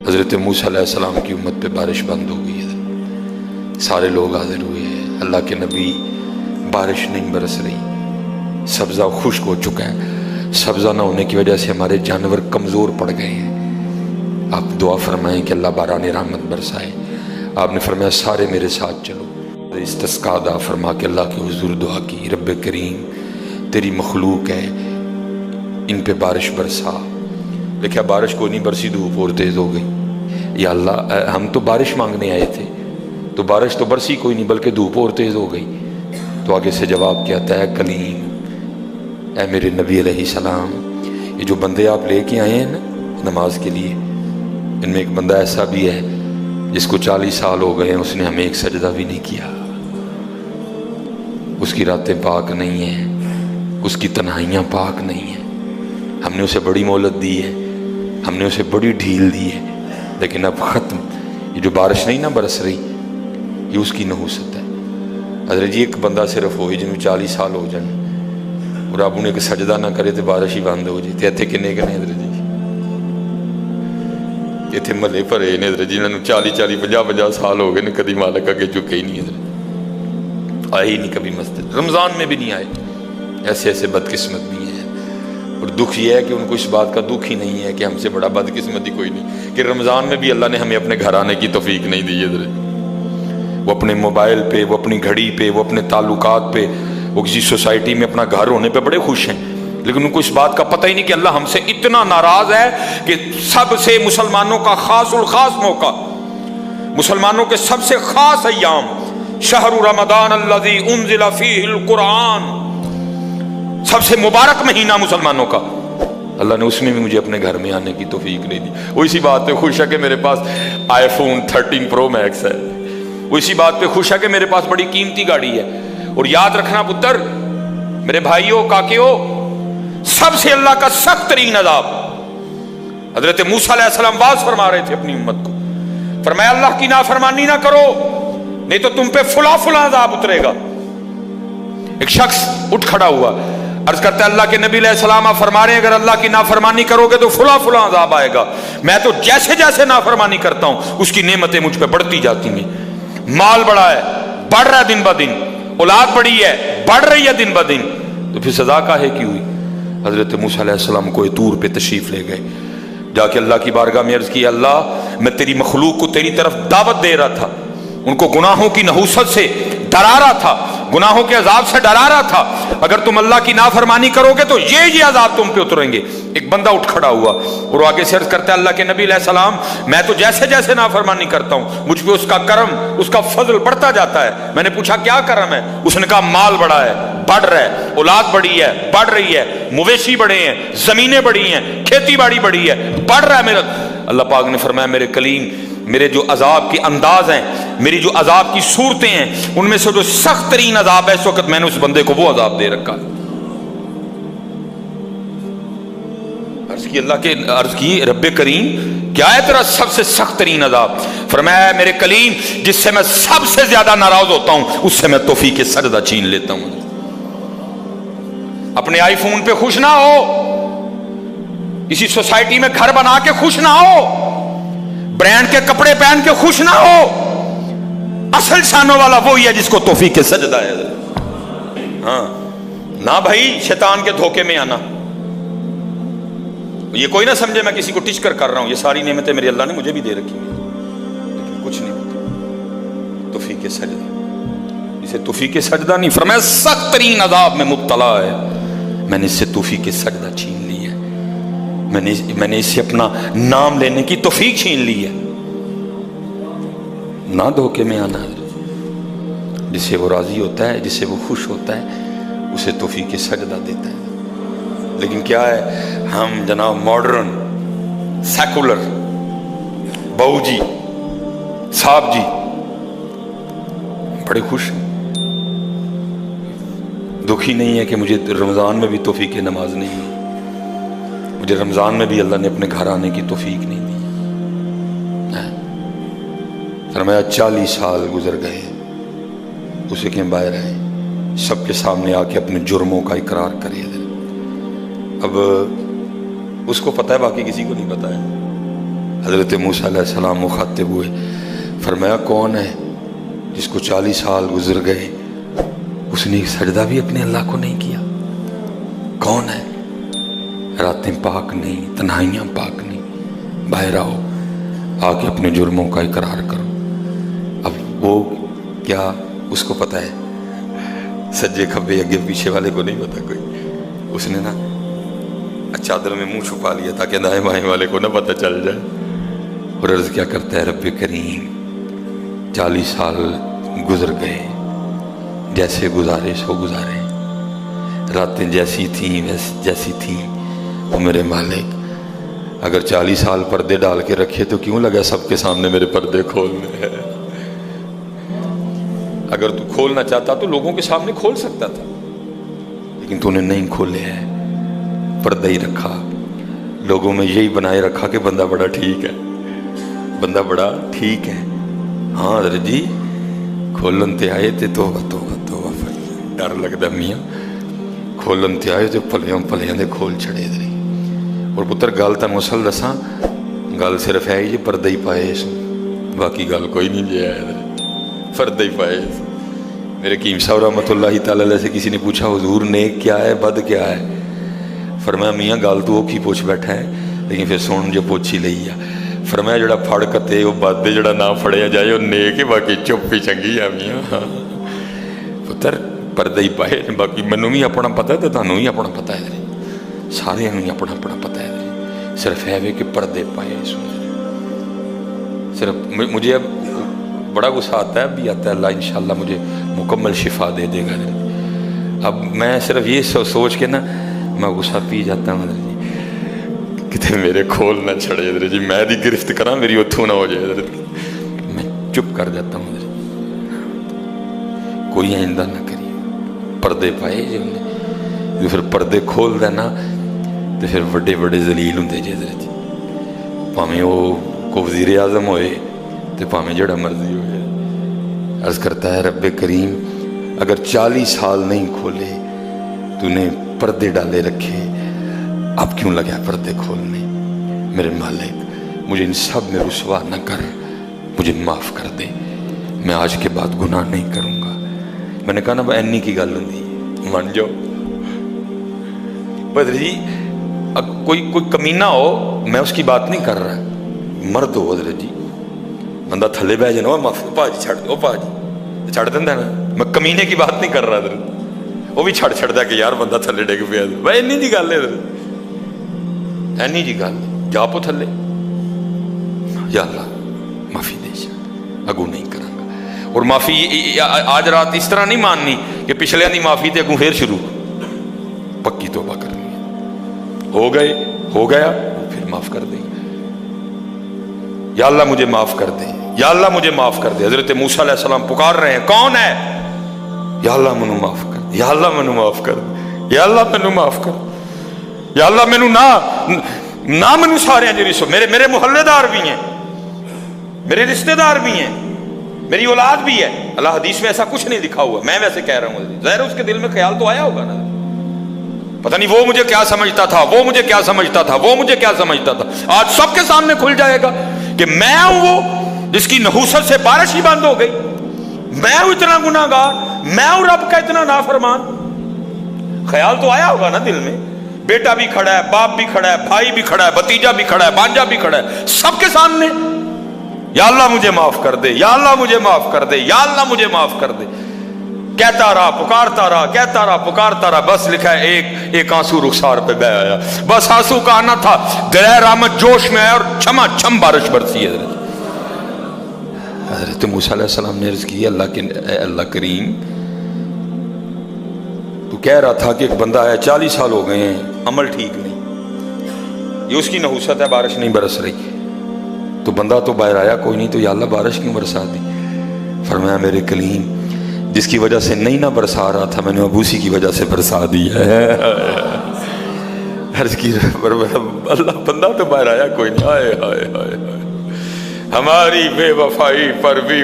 حضرت موسیٰ علیہ السلام کی امت پہ بارش بند ہو گئی ہے، سارے لوگ حاضر ہوئے ہیں، اللہ کے نبی بارش نہیں برس رہی، سبزہ خشک ہو چکا ہے، سبزہ نہ ہونے کی وجہ سے ہمارے جانور کمزور پڑ گئے ہیں، آپ دعا فرمائیں کہ اللہ باران رحمت برسائے۔ آپ نے فرمایا سارے میرے ساتھ چلو، استسقاء ادا فرما کے اللہ کے حضور دعا کی، رب کریم تیری مخلوق ہے، ان پہ بارش برسا۔ دیکھا بارش کو نہیں برسی، دھوپ اور تیز ہو گئی۔ یا اللہ ہم تو بارش مانگنے آئے تھے، تو بارش تو برسی کوئی نہیں بلکہ دھوپ اور تیز ہو گئی۔ تو آگے سے جواب کیا تھا، اے کلیم، اے میرے نبی علیہ السلام، یہ جو بندے آپ لے کے آئے ہیں نا نماز کے لیے، ان میں ایک بندہ ایسا بھی ہے جس کو 40 سال ہو گئے ہیں، اس نے ہمیں ایک سجدہ بھی نہیں کیا، اس کی راتیں پاک نہیں ہیں، اس کی تنہائیاں پاک نہیں ہیں، ہم نے اسے بڑی مہلت دی ہے، ہم نے اسے بڑی ڈھیل دی ہے، لیکن اب ختم۔ یہ جو بارش نہیں نہ برس رہی، یہ اس کی نحوست ہے۔ حضرت جی ایک بندہ صرف ہوئی جنہوں 40 سال ہو جائیں اور اب انہیں کہ سجدہ نہ کرے تو بارش ہی بند ہو جائے، تے کنے کنے حضرت جی اتنے ملے پھرے نے حضرت جی، انہوں 40 سال ہو گئے نے کدی مالک اگے جھکے ہی نہیں، حضرت آئے ہی نہیں کبھی مسجد، رمضان میں بھی نہیں آئے۔ ایسے ایسے بدقسمت بھی ہیں، اور دکھ یہ ہے کہ ان کو اس بات کا دکھ ہی نہیں ہے کہ ہم سے بڑا بدقسمت ہی کوئی نہیں کہ رمضان میں بھی اللہ نے ہمیں اپنے گھر آنے کی توفیق نہیں دی ہے۔ وہ اپنے موبائل پہ، وہ اپنی گھڑی پہ، وہ اپنے تعلقات پہ، وہ کسی سوسائٹی میں اپنا گھر ہونے پہ بڑے خوش ہیں، لیکن ان کو اس بات کا پتہ ہی نہیں کہ اللہ ہم سے اتنا ناراض ہے کہ سب سے مسلمانوں کا خاص الخاص موقع، مسلمانوں کے سب سے خاص ایام، شہر رمضان الذی انزل فیہ القرآن، سب سے مبارک مہینہ مسلمانوں کا، اللہ نے اس میں بھی مجھے اپنے گھر میں آنے کی توفیق نہیں دی۔ وہ اسی بات پہ خوش ہے کہ میرے پاس آئی فون 13 پرو میکس ہے، وہ اسی بات پہ خوش ہے کہ میرے پاس بڑی قیمتی گاڑی ہے۔ اور یاد رکھنا پتر، میرے بھائیوں کاکیوں، سب سے اللہ کا سخت ترین عذاب، حضرت موسیٰ علیہ السلام واز فرما رہے تھے اپنی امت کو، فرمایا اللہ کی نافرمانی نہ کرو نہیں تو تم پہ فلاں فلاں عذاب اترے گا۔ ایک شخص اٹھ کھڑا ہوا، عرض کرتا ہے اللہ کے نبی علیہ السلام آپ فرما رہے ہیں اگر اللہ کی نافرمانی کرو گے تو فلاں فلاں عذاب آئے گا، میں تو جیسے جیسے نافرمانی کرتا ہوں اس کی نعمتیں مجھ پہ بڑھتی جاتی ہیں، مال بڑا ہے، بڑھ رہا ہے دن بہ دن، اولاد بڑی ہے، بڑھ رہی ہے دن بہ دن، تو پھر سزا کاہے کی ہوئی؟ حضرت موسیٰ علیہ السلام کوہ طور پہ تشریف لے گئے، جا کے اللہ کی بارگاہ میں عرض کی، اللہ میں تیری مخلوق کو تیری طرف دعوت دے رہا تھا، ان کو گناہوں کی نحوست سے ڈرا رہا تھا، گناہوں کے عذاب سے ڈرا رہا تھا، اگر تم اللہ کی نافرمانی کرو گے تو یہ عذاب تم پہ اتریں گے۔ ایک بندہ اٹھ کھڑا ہوا اور آگے سے عرض کرتا ہے اللہ کے نبی علیہ السلام میں تو جیسے جیسے نافرمانی کرتا ہوں مجھ پہ اس کا کرم، اس کا فضل بڑھتا جاتا ہے۔ میں نے پوچھا کیا کرم ہے؟ اس نے کہا مال بڑا ہے، بڑھ رہا ہے، اولاد بڑی ہے، بڑھ رہی ہے، مویشی بڑے ہیں، زمینیں بڑی ہیں، کھیتی باڑی بڑی ہے، بڑھ رہا ہے میرا۔ اللہ پاک نے فرمایا میرے کلیم، میرے جو عذاب کے انداز ہیں، میری جو عذاب کی صورتیں ہیں، ان میں سے جو سخت ترین عذاب ہے اس وقت میں نے اس بندے کو وہ عذاب دے رکھا۔ عرض کی رب کریم کیا ہے تیرا سب سے سخت ترین عذاب؟ فرمایا میرے کلیم جس سے میں سب سے زیادہ ناراض ہوتا ہوں اس سے میں توفیق سجدہ چھین لیتا ہوں۔ اپنے آئی فون پہ خوش نہ ہو، کسی سوسائٹی میں گھر بنا کے خوش نہ ہو، برانڈ کے کپڑے پہن کے خوش نہ ہو، اصل شانوں والا وہی ہے جس کو توفیق سجدہ ہے۔ ہاں نہ بھائی شیطان کے دھوکے میں آنا، یہ کوئی نہ سمجھے میں کسی کو ٹچ کر رہا ہوں، یہ ساری نعمتیں میرے اللہ نے مجھے بھی دے رکھی ہیں، لیکن کچھ نہیں ہوتا توفیق سجدہ، اسے توفیق سجدہ نہیں فرمایا سخت ترین عذاب میں مبتلا ہے، میں نے اس سے توفیق سجدہ چھین لی ہے، میں نے اس سے اپنا نام لینے کی توفیق چھین لی ہے۔ نہ دھوکے میں آنا، جس سے وہ راضی ہوتا ہے، جس سے وہ خوش ہوتا ہے اسے توفیق سجدہ دیتا ہے۔ لیکن کیا ہے ہم جناب ماڈرن سیکولر بہو جی صاحب جی بڑے خوش ہیں، دکھی نہیں ہے کہ مجھے رمضان میں بھی توفیق نماز نہیں ہے، مجھے رمضان میں بھی اللہ نے اپنے گھر آنے کی توفیق نہیں دی۔ فرمایا 40 سال گزر گئے، اسے کہ باہر آئے سب کے سامنے آ کے اپنے جرموں کا اقرار کرے۔ اب اس کو پتہ ہے، باقی کسی کو نہیں پتہ ہے۔ حضرت موسیٰ علیہ السلام مخاطب ہوئے، فرمایا کون ہے جس کو 40 سال گزر گئے اس نے ایک سجدہ بھی اپنے اللہ کو نہیں کیا؟ کون ہے؟ راتیں پاک نہیں، تنہائیاں پاک نہیں، باہر آؤ، آ کے اپنے جرموں کا اقرار کرو۔ اب وہ کیا اس کو پتہ ہے؟ سجے کھبے اگے پیچھے والے کو نہیں پتا کوئی۔ اس نے نا چادر میں منہ چھپا لیا تاکہ دائیں بائیں والے کو نہ پتہ چل جائے، اور عرض کیا کرتا ہے، رب کریم 40 سال گزر گئے، جیسے گزارے سو گزارے، راتیں جیسی تھیں جیسی تھیں، وہ میرے مالک اگر 40 سال پردے ڈال کے رکھے تو کیوں لگا سب کے سامنے میرے پردے کھولنے ہیں؟ اگر تو کھولنا چاہتا تو لوگوں کے سامنے کھول سکتا تھا، لیکن تو نے نہیں کھولے ہیں، پردہ ہی رکھا، لوگوں میں یہی بنائے رکھا کہ بندہ بڑا ٹھیک ہے، بندہ بڑا ٹھیک ہے۔ ہاں حضرت جی کھولن تے آئے تے توبہ توبہ توبہ، ڈر لگتا میاں، کھولن تے آئے تے پلیاں پلیاں دے کھول چھڑے دے۔ اور پتر گل تنوں اصل دساں، گل صرف ہے یہ پردہ ہی پائے اس، باقی گل کوئی نہیں جی ہے، پردہ ہی پائے اس۔ میرے قیم صاحب رحمۃ اللہ تعالی علیہ سے کسی نے پوچھا حضور نیک کیا ہے بد کیا ہے؟ فرمایا میاں گل تو وہ کی پوچھ بیٹھا ہے، لیکن پھر سن جو پوچھ ہی لئی ہے۔ فرمایا جڑا پھڑ کتے وہ بد دے، جڑا نہ پھڑیا جائے وہ نیک ہے، باقی چپ ہی چنگی ہے میاں۔ پتر پردہ ہی پائے، باقی منوں بھی اپنا پتہ ہے تو تانوں بھی اپنا پتہ ہے، سارے ہی اپنا اپنا پتہ ہے، صرف ہے کہ پردے پائے سن۔ صرف مجھے اب بڑا غصہ آتا ہے، اب بھی آتا ہے، اللہ انشاءاللہ مجھے مکمل شفا دے دے گا۔ اب میں صرف یہ سوچ کے نا میں غصہ پی جاتا ہوں حضرت جی، کتے میرے کھول نہ چھڑے حضرت جی، میں دی گرفت کرا میری اتھو نہ ہو جائے حضرت جی، میں چپ کر جاتا ہوں حضرت جی، کوئی آئندہ نہ کری۔ پردے پائے جی انہیں، جو پھر پردے کھول دینا تو پھر بڑے بڑے ذلیل ہوں دے جی حضرت جی، پاہمیں وہ کو وزیر اعظم ہوئے تو پاہمیں جڑا مرضی ہوئے۔ عرض کرتا ہے رب کریم اگر 40 سال نہیں کھولے تو نے پردے ڈالے رکھے، اب کیوں لگا پردے کھولنے؟ میرے مالک مجھے ان سب میں رسوا نہ کر، مجھے معاف کر دے، میں آج کے بعد گناہ نہیں کروں گا۔ میں نے کہا نا اینی کی گل ہوں من جاؤ بدر جی، کوئی کمینہ ہو میں اس کی بات نہیں کر رہا، مرد ہو حضرت جی، بندہ تھلے بہ جانا معافی پا جی چھڑ دو، پا جی چھڑ دینا نا، میں کمینے کی بات نہیں کر رہا حضرت، وہ بھی چھڑ چھڑ دا کہ یار بندہ تھلے ڈگ پیا، بھائی اینی جی گل ہے حضرت، اینی جی گل جا پو تھلے، یا اللہ معافی دے جا، اگو نہیں کروں گا۔ اور معافی آج رات اس طرح نہیں ماننی کہ پچھلے دی معافی تے اگوں پھر شروع، پکی توبہ کرنی ہے، ہو گئے ہو گیا پھر معاف کر دیں، یا اللہ مجھے معاف کر دے، یا اللہ مجھے معاف کر دے۔ حضرت موسیٰ علیہ السلام پکار رہے ہیں، کون ہے؟ یا اللہ منو معاف کر دے، یا اللہ منو معاف کر دے، یا اللہ منو معاف کر دے، یا اللہ منو نہ منو سارے ہیں جو میرے محلے دار بھی ہیں، میرے رشتہ دار بھی ہیں، میری اولاد بھی ہے۔ اللہ حدیث میں ایسا کچھ نہیں لکھا ہوا، میں ویسے کہہ رہا ہوں، ظاہر اس کے دل میں خیال تو آیا ہوگا نا، پتہ نہیں وہ مجھے کیا سمجھتا تھا، وہ مجھے کیا سمجھتا تھا، وہ مجھے کیا سمجھتا تھا۔ آج سب کے سامنے کھل جائے گا کہ میں ہوں وہ جس کی نحوست سے بارش ہی بند ہو گئی، میں ہوں اتنا گناہ گار، میں ہوں رب کا اتنا نافرمان۔ خیال تو آیا ہوگا نا دل میں، بیٹا بھی کھڑا ہے، باپ بھی کھڑا ہے، بھائی بھی کھڑا ہے، بھتیجا بھی کھڑا ہے، بانجا بھی کھڑا ہے، سب کے سامنے یا اللہ مجھے معاف کر دے، یا اللہ مجھے معاف کر دے، یا اللہ مجھے معاف کر دے، کہتا رہا پکارتا رہا، کہتا رہا پکارتا رہا، بس لکھا ہے ایک آنسو رخسار پہ بہ آیا، بس آنسو کا آنا تھا، دریا رحمت جوش میں آیا اور چھما چھم بارش برسی ہے۔ حضرت موسیٰ علیہ السلام نے عرض کی، اللہ کریم تو کہہ رہا تھا کہ ایک بندہ ہے 40 سال ہو گئے ہیں، عمل ٹھیک نہیں، یہ اس کی نحوست ہے، بارش نہیں برس رہی، تو بندہ تو باہر آیا کوئی نہیں، تو یا اللہ بارش کیوں برسا دی؟ فرمایا میرے کلیم جس کی وجہ سے نہیں نہ برسا رہا تھا میں نے ابوسی کی وجہ سے برسا دی ہے۔ عرض کی اللہ بندہ تو باہر آیا کوئی نہیں، ہائے ہائے ہائے ہماری بے وفائی پر بھی